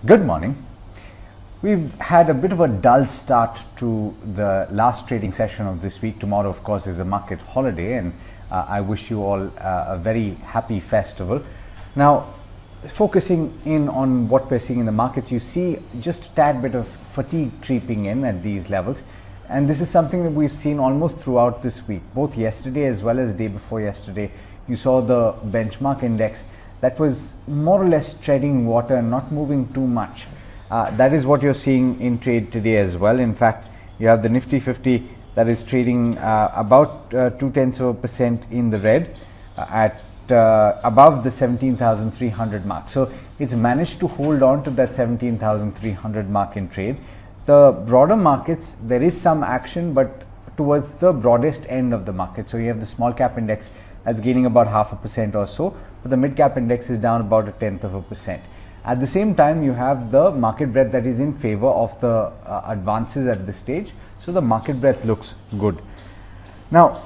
Good morning. We've had a bit of a dull start to the last trading session of this week. Tomorrow, of course, is a market holiday, and I wish you all a very happy festival. Now, focusing in on what we're seeing in the markets, you see just a tad bit of fatigue creeping in at these levels. And this is something that we've seen almost throughout this week, both yesterday as well as day before yesterday. You saw the benchmark index that was more or less treading water and not moving too much. That is what you're seeing in trade today as well. In fact, you have the Nifty 50 that is trading about 0.2% in the red at above the 17,300 mark. So it's managed to hold on to that 17,300 mark in trade. The broader markets, there is some action, but towards the broadest end of the market. So you have the small cap index that's gaining about 0.5% or so, but the mid cap index is down about 0.1%. At the same time, you have the market breadth that is in favor of the advances at this stage. So the market breadth looks good. Now,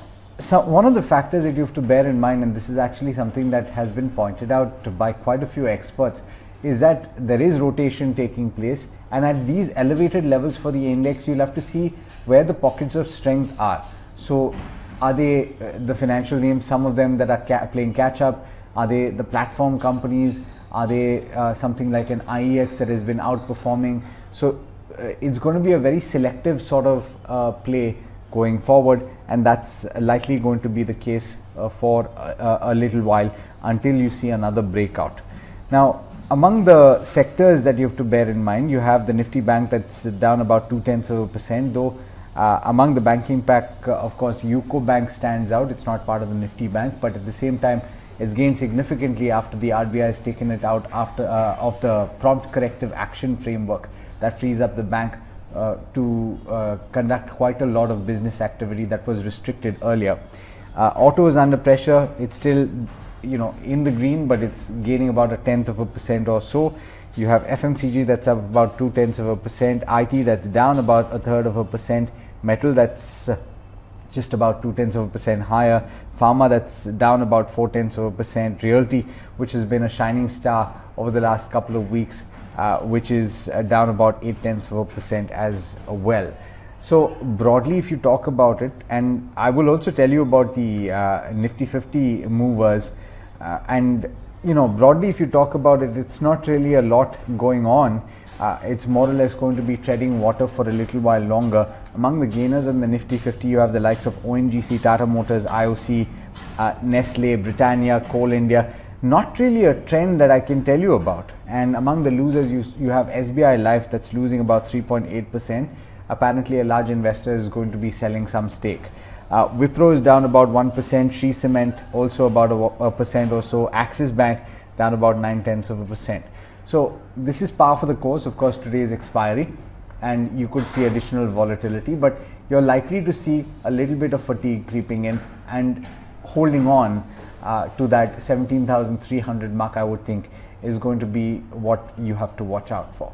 one of the factors that you have to bear in mind, and this is actually something that has been pointed out by quite a few experts, is that there is rotation taking place, and at these elevated levels for the index, you'll have to see where the pockets of strength are. So are they the financial names, some of them that are playing catch up? Are they the platform companies? Are they something like an IEX that has been outperforming? So it's going to be a very selective sort of play going forward, and that's likely going to be the case for a little while until you see another breakout. Now, among the sectors that you have to bear in mind, you have the Nifty Bank that's down about 0.2%, though among the banking pack, of course, UCO Bank stands out. It's not part of the Nifty Bank, but at the same time, it's gained significantly after the RBI has taken it out after of the prompt corrective action framework that frees up the bank to conduct quite a lot of business activity that was restricted earlier. Auto is under pressure. It's still in the green, but it's gaining about 0.1% or so. You have FMCG that's up about 0.2%, IT that's down about 0.33%, metal that's just about 0.2% higher, pharma that's down about 0.4%, realty, which has been a shining star over the last couple of weeks, which is down about 0.8% as well. So broadly, if you talk about it, and I will also tell you about the Nifty 50 movers, and broadly, if you talk about it, it's not really a lot going on. It's more or less going to be treading water for a little while longer. Among the gainers on the Nifty 50, you have the likes of ONGC, Tata Motors, IOC, Nestle, Britannia, Coal India. Not really a trend that I can tell you about. And among the losers, you have SBI Life that's losing about 3.8%. Apparently, a large investor is going to be selling some stake. Wipro is down about 1%, Shree Cement also about a percent or so, Axis Bank down about 0.9%. So this is par for the course. Of course, today is expiry and you could see additional volatility, but you're likely to see a little bit of fatigue creeping in and holding on to that 17,300 mark, I would think, is going to be what you have to watch out for.